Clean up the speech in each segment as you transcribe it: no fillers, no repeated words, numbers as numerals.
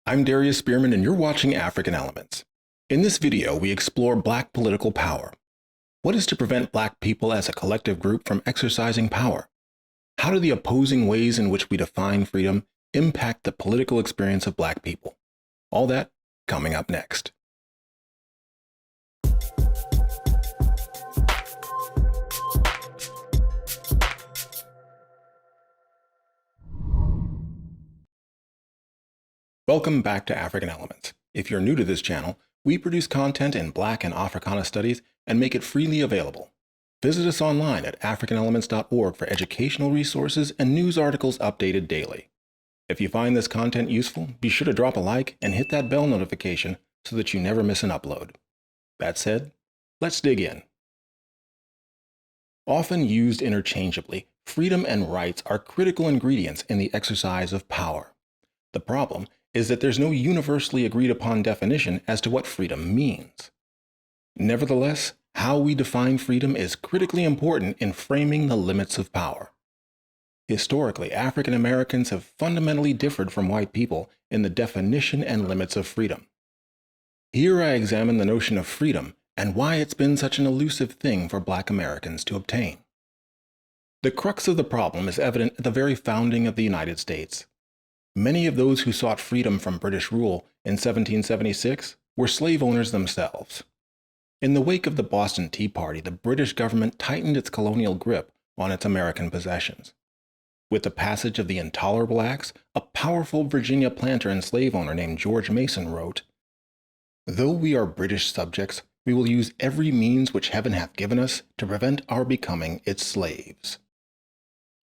I'm Darius Spearman and you're watching African Elements. In this video, we explore Black political power. What is to prevent Black people as a collective group from exercising power? How do the opposing ways in which we define freedom impact the political experience of Black people? All that coming up next. Welcome back to African Elements. If you're new to this channel, we produce content in Black and Africana studies and make it freely available. Visit us online at africanelements.org for educational resources and news articles updated daily. If you find this content useful, be sure to drop a like and hit that bell notification so that you never miss an upload. That said, let's dig in. Often used interchangeably, freedom and rights are critical ingredients in the exercise of power. The problem is that there's no universally agreed upon definition as to what freedom means. Nevertheless, how we define freedom is critically important in framing the limits of power. Historically, African Americans have fundamentally differed from white people in the definition and limits of freedom. Here I examine the notion of freedom and why it's been such an elusive thing for Black Americans to obtain. The crux of the problem is evident at the very founding of the United States. Many of those who sought freedom from British rule in 1776 were slave owners themselves. In the wake of the Boston Tea Party, the British government tightened its colonial grip on its American possessions. With the passage of the Intolerable Acts, a powerful Virginia planter and slave owner named George Mason wrote, "Though we are British subjects, we will use every means which heaven hath given us to prevent our becoming its slaves."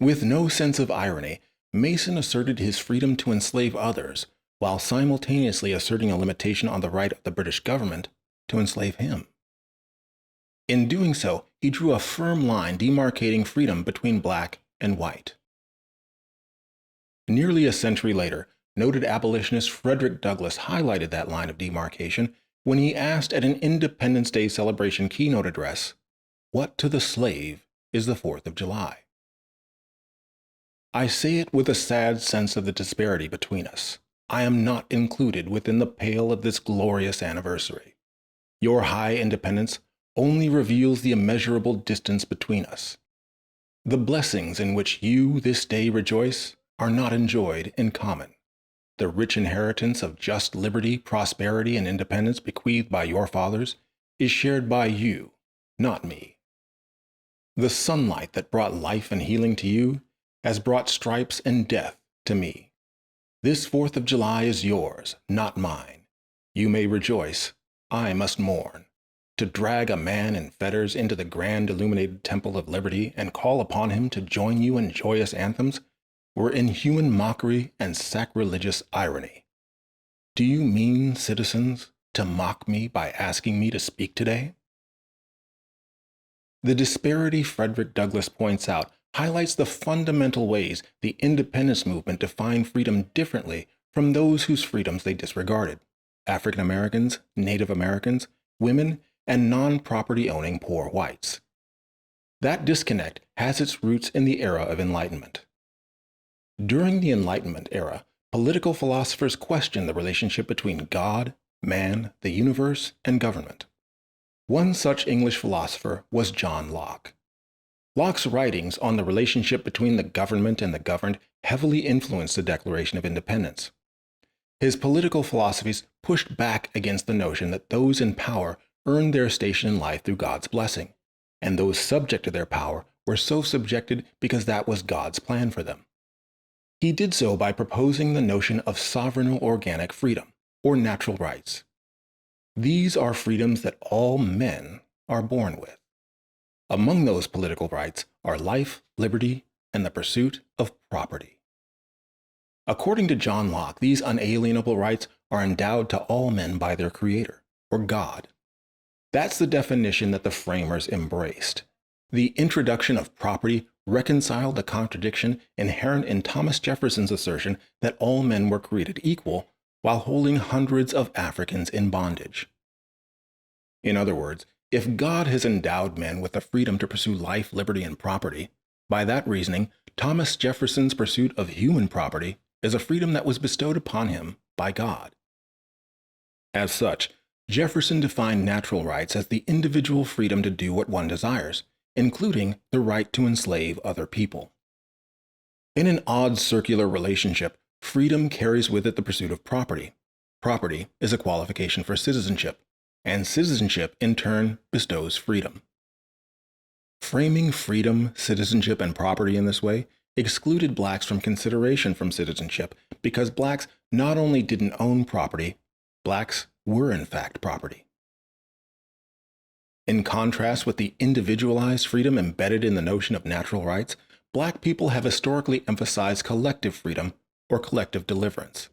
With no sense of irony, Mason asserted his freedom to enslave others, while simultaneously asserting a limitation on the right of the British government to enslave him. In doing so, he drew a firm line demarcating freedom between black and white. Nearly a century later, noted abolitionist Frederick highlighted that line of demarcation when he asked at an Independence Day celebration keynote address, "What to the slave is the 4th of July?" I say it with a sad sense of the disparity between us. I am not included within the pale of this glorious anniversary. Your high independence only reveals the immeasurable distance between us. The blessings in which you this day rejoice are not enjoyed in common. The rich inheritance of just liberty, prosperity, and independence bequeathed by your fathers is shared by you, not me. The sunlight that brought life and healing to you has brought stripes and death to me. This 4th of July is yours, not mine. You may rejoice, I must mourn. To drag a man in fetters into the grand illuminated temple of liberty and call upon him to join you in joyous anthems were inhuman mockery and sacrilegious irony. Do you mean, citizens, to mock me by asking me to speak today? The disparity Frederick points out highlights the fundamental ways the independence movement defined freedom differently from those whose freedoms they disregarded: African Americans, Native Americans, women, and non-property-owning poor whites. That disconnect has its roots in the era of Enlightenment. During the Enlightenment era, political philosophers questioned the relationship between God, man, the universe, and government. One such English philosopher was John Locke. Locke's writings on the relationship between the government and the governed heavily influenced the Declaration of Independence. His political philosophies pushed back against the notion that those in power earned their station in life through God's blessing, and those subject to their power were so subjected because that was God's plan for them. He did so by proposing the notion of sovereign organic freedom, or natural rights. These are freedoms that all men are born with. Among those political rights are life, liberty, and the pursuit of property. According to John Locke, these unalienable rights are endowed to all men by their Creator, or God. That's the definition that the framers embraced. The introduction of property reconciled the contradiction inherent in Thomas Jefferson's assertion that all men were created equal while holding hundreds of Africans in bondage. In other words, if God has endowed men with the freedom to pursue life, liberty, and property, by that reasoning, Thomas Jefferson's pursuit of human property is a freedom that was bestowed upon him by God. As such, Jefferson defined natural rights as the individual freedom to do what one desires, including the right to enslave other people. In an odd circular relationship, freedom carries with it the pursuit of property. Property is a qualification for citizenship, and citizenship, in turn, bestows freedom. Framing freedom, citizenship, and property in this way excluded blacks from consideration from citizenship because blacks not only didn't own property, blacks were in fact property. In contrast with the individualized freedom embedded in the notion of natural rights, black people have historically emphasized collective freedom or collective deliverance.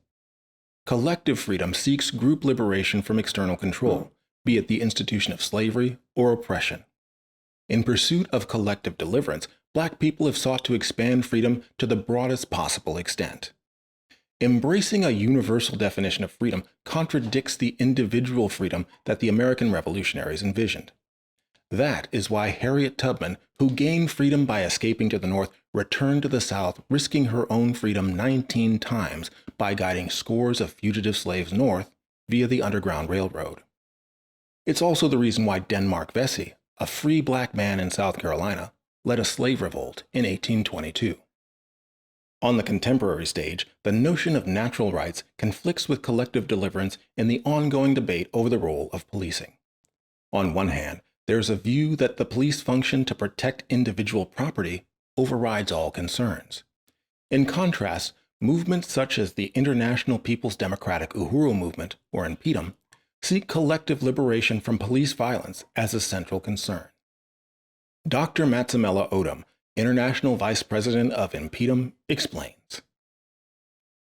Collective freedom seeks group liberation from external control, be it the institution of slavery or oppression. In pursuit of collective deliverance, black people have sought to expand freedom to the broadest possible extent. Embracing a universal definition of freedom contradicts the individual freedom that the American revolutionaries envisioned. That is why Harriet Tubman, who gained freedom by escaping to the North, returned to the South, risking her own freedom 19 times by guiding scores of fugitive slaves north via the Underground Railroad. It's also the reason why Denmark Vesey, a free black man in South Carolina, led a slave revolt in 1822. On the contemporary stage, the notion of natural rights conflicts with collective deliverance in the ongoing debate over the role of policing. On one hand, there's a view that the police function to protect individual property overrides all concerns. In contrast, movements such as the International People's Democratic Uhuru Movement, or INPEDUM, seek collective liberation from police violence as a central concern. Dr. Matsamela Odom, International Vice President of INPEDUM, explains,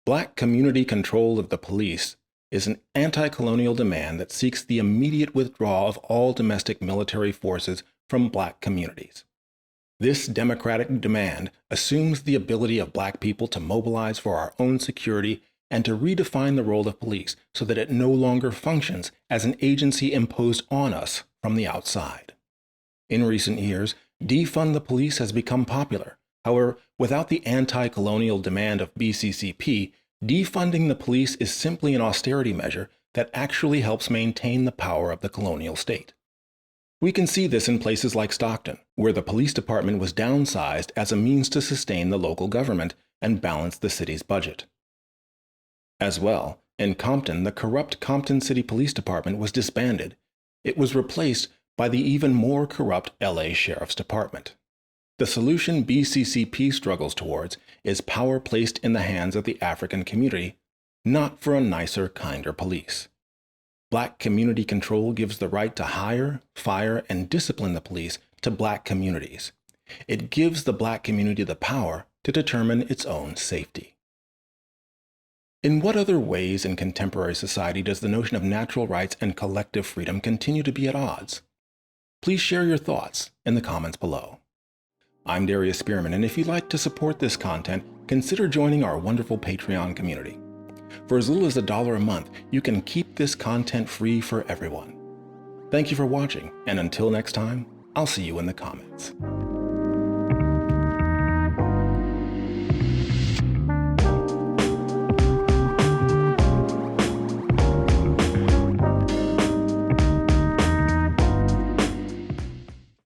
Black community control of the police is an anti-colonial demand that seeks the immediate withdrawal of all domestic military forces from black communities. This democratic demand assumes the ability of black people to mobilize for our own security and to redefine the role of police so that it no longer functions as an agency imposed on us from the outside. In recent years, defund the police has become popular. However, without the anti-colonial demand of BCCP, defunding the police is simply an austerity measure that actually helps maintain the power of the colonial state. We can see this in places like Stockton, where the police department was downsized as a means to sustain the local government and balance the city's budget. As well, in Compton, the corrupt Compton City Police Department was disbanded. It was replaced by the even more corrupt LA Sheriff's Department. The solution BCCP struggles towards is power placed in the hands of the African community, not for a nicer, kinder police. Black community control gives the right to hire, fire, and discipline the police to black communities. It gives the black community the power to determine its own safety. In what other ways in contemporary society does the notion of natural rights and collective freedom continue to be at odds? Please share your thoughts in the comments below. I'm Darius Spearman, and if you'd like to support this content, consider joining our wonderful Patreon community. For as little as $1 a month, you can keep this content free for everyone. Thank you for watching, and until next time, I'll see you in the comments.